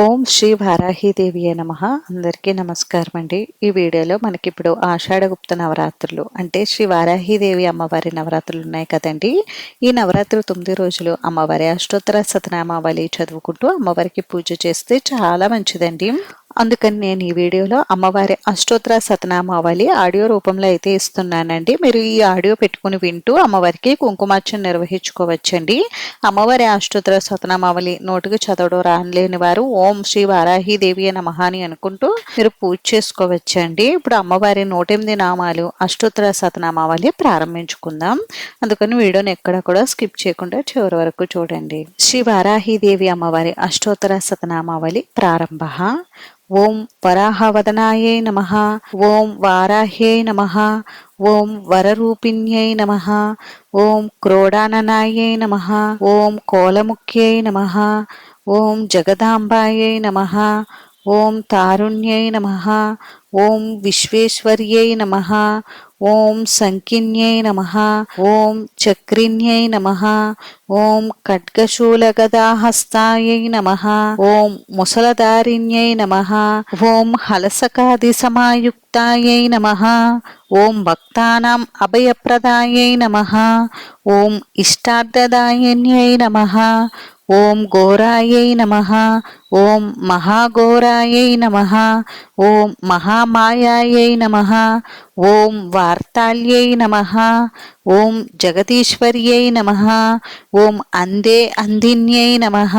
ఓం శ్రీ వారాహీదేవియే నమః. అందరికీ నమస్కారం అండి. ఈ వీడియోలో మనకిప్పుడు ఆషాఢగుప్త నవరాత్రులు అంటే శ్రీ వారాహీదేవి అమ్మవారి నవరాత్రులు ఉన్నాయి కదండి. ఈ నవరాత్రులు 9 రోజులు అమ్మవారి అష్టోత్తర శతనామావళి చదువుకుంటూ అమ్మవారికి పూజ చేస్తే చాలా మంచిదండి. అందుకని నేను ఈ వీడియోలో అమ్మవారి అష్టోత్తర శతనామావళి ఆడియో రూపంలో అయితే ఇస్తున్నానండి. మీరు ఈ ఆడియో పెట్టుకుని వింటూ అమ్మవారికి కుంకుమార్చన నిర్వహించుకోవచ్చండి. అమ్మవారి అష్టోత్తర శతనామావళి నోటికి చదవడం రానిలేని వారు ఓం శ్రీ వారాహీదేవి నమః అని అనుకుంటూ మీరు పూజ చేసుకోవచ్చండి. ఇప్పుడు అమ్మవారి 108 నామాలు అష్టోత్తర శతనామావళి ప్రారంభించుకుందాం. అందుకని వీడియోని ఎక్కడ కూడా స్కిప్ చేయకుండా చివరి వరకు చూడండి. శ్రీ వారాహీదేవి అమ్మవారి అష్టోత్తర శతనామావళి ప్రారంభ. ఓం వరాహవదనాయై నమః. ఓం వారాహ్యై నమః. ఓం వరరూపిణ్యై నమః. ఓం క్రోడాననాయై నమః. ఓం కోలముఖ్యై నమః. ఓం జగదాంబాయై నమః. ఓం తారుణ్యై నమః. ఓం విశ్వేశ్వర్యై నమః. ఓం సంకిన్యై నమః. ఓం చక్రిన్యై నమః. ఓం ఖడ్గశూలగదాహస్తాయై నమః. ఓం ముసలధారిణ్యై నమః. ఓం హలసకాది సమాయుక్తాయై నమః. ఓం భక్తానాం అభయప్రదాయై నమః. ఓం ఇష్టార్థదాయిన్యై నమః. ఓం ఘోరాయై నమః. ఓం మహాఘోరాయై నమః. ఓం మహామాయాయై నమః. ఓం వార్తాళ్యై నమః. ఓం జగదీశ్వర్యై నమః. ఓం అందే అందిన్యై నమః.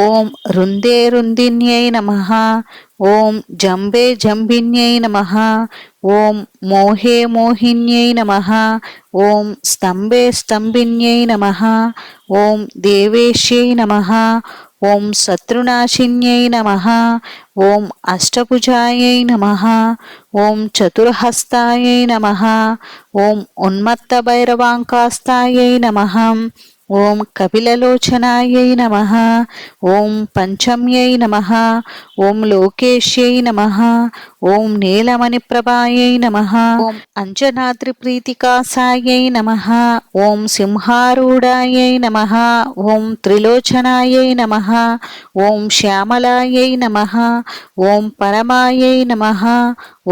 ఓం రుందే రుందిన్యై నమః. ఓం జంబే జంబిన్యై నమః. ఓం మోహే మోహిన్యై నమః. ఓం స్తంభే స్తంభిన్యై నమః. ఓం దేవేశ్యై నమః. ఓం శత్రునాశిన్యై నమః. ఓం అష్టభుజాయై నమః. ఓం చతుర్హస్తాయై నమః. ఓం ఉన్మత్త భైరవాంకాస్తాయై నమః. ఓం కపిలలోచనాయై నమః. ఓం పంచమ్యై నమః. ఓం లోకేశ్యై నమః. ఓం నీలమణిప్రభాయై నమః. ఓం అంజనాద్రి ప్రీతికాసాయై నమః. ఓం సింహారూఢాయై నమః. ఓం త్రిలోచనాయై నమః. ఓం శ్యామలాయై నమః. ఓం పరమాయై నమః.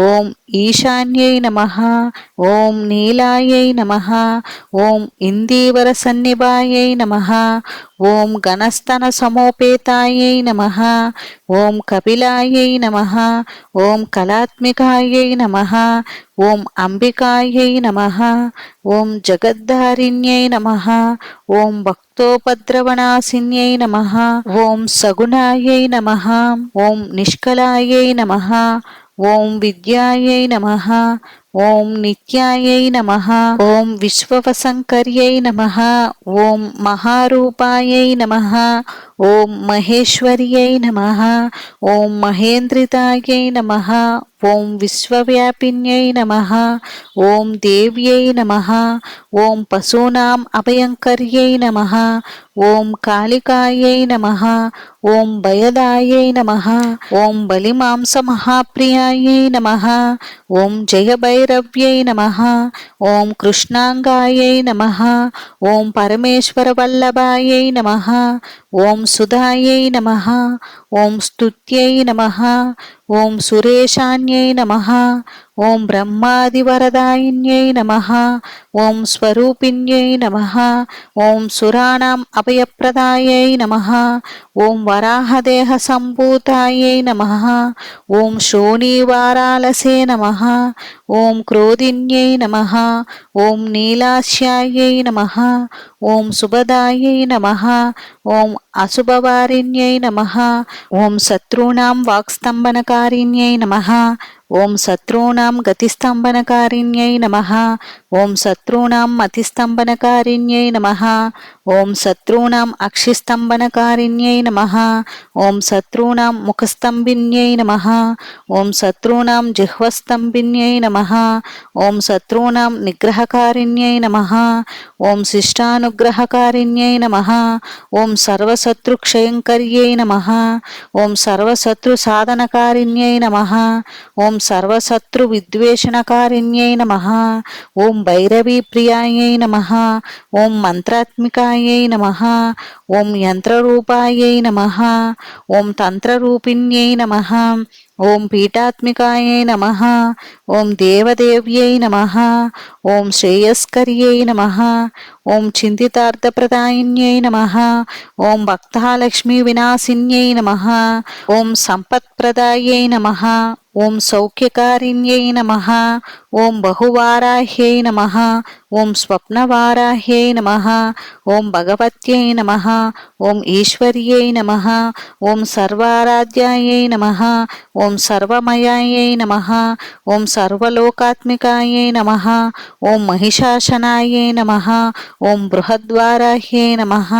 ఓం ఈశాన్యై నమః. ఓం నీలాయై నమః. ఓం ఇందీవర సన్నిభాయై నమః. ఓం గణస్తన సమోపేతాయై నమః. ఓం కపిలాయై నమః. ఓం కళాత్మికాయై నమః. ఓం అంబికాయై నమః. ఓం జగద్ధారిణ్యై నమః. ఓం భక్తోపద్రవనాశిన్యై నమః. ఓం సగుణాయై నమః. ఓం నిష్కలాయై నమః. ఓం విద్యాయై నమః. ఓం నిత్యాయై నమః. ఓం విశ్వవసంకర్యై నమః. ఓం మహారూపాయై నమః. ఓం మహేశ్వర్యై నమః. ఓం మహేంద్రితాయై నమః. ఓం విశ్వవ్యాపిన్యై నమః. ఓం దేవ్యై నమః. ఓం పశూనాం అభయంకర్యై నమః. ఓం కాళికాయై నమః. ఓం భయదాయై నమః. ఓం బలిమాంస మహాప్రియాయై నమః. ఓం జయభైరవ్యై నమః. ఓం కృష్ణాంగాయై నమః. ఓం పరమేశ్వర వల్లభాయై నమః. ఓం సుధాయై నమః. ఓం స్తుత్యై నమః. ఓం సురేశాన్యై నమః. ఓం బ్రహ్మాదివరదాయిన్యై నమః. ఓం స్వరూపిణ్యై నమః. ఓం సురాణాం అభయప్రదాయై నమః. ఓం వరాహదేహ సంభూతాయై నమః. ఓం శోణీవారాలసే నమః. ఓం క్రోధిన్యై నమః. ఓం నీలాస్యాయై నమః. ఓం సుభదాయై నమః. ఓం అశుభవారిణ్యై నమః. ఓం శత్రూణాం వాక్స్తంభనకారిణ్యై నమః. ఓం శత్రూణాం గతిస్తంభనకారిణ్యై నమః. ఓం శత్రూణాం మతిస్తంభనకారిణ్యై నమః. ఓం శత్రూణాం అక్షిస్తంభనకారిణ్యై నమః. ఓం శత్రూణాం ముఖస్తంభిన్యై నమః. ఓం శత్రూణాం జిహ్వస్తంభిన్యై నమః. ఓం శత్రూణాం నిగ్రహకారిణ్యై నమః. ఓం శిష్టానుగ్రహకారిణ్యై నమః. ఓం సర్వశత్రుక్షయంకర్యై నమః. ఓం సర్వశత్రు సాధనకారిణ్యై నమః. ఓం సర్వశత్రువిద్వేషణకారిణ్యై నమః. ఓం భైరవీప్రియాయై నమః. ఓం మంత్రాత్మికాయై నమః. ఓం యంత్రరూపాయై నమః. ఓం తంత్రరూపిణ్యై నమః. ఓం పీఠాత్మికాయై నమః. ఓం దేవదేవ్యై నమః. ఓం శ్రేయస్కర్యై నమః. ఓం చింతితార్థప్రదాయిన్యై నమః. ఓం భక్తాలక్ష్మీ వినాశిన్యై నమః. ఓం సంపత్ప్రదాయై నమః. ఓం సౌఖ్యకారిణ్యై నమః. ఓం బహువారాహ్యై నమః. ఓం స్వప్నవారాహ్యై నమః. ఓం భగవత్యై నమః. ఓం ఈశ్వర్యై నమః. ఓం సర్వారాధ్యాయై నమః. ఓం సర్వమయాయై నమః. ఓం సర్వలోకాత్మికాయై నమః. ఓం మహిషాసనాయై నమః. ఓం బృహద్వారాహ్యై నమః.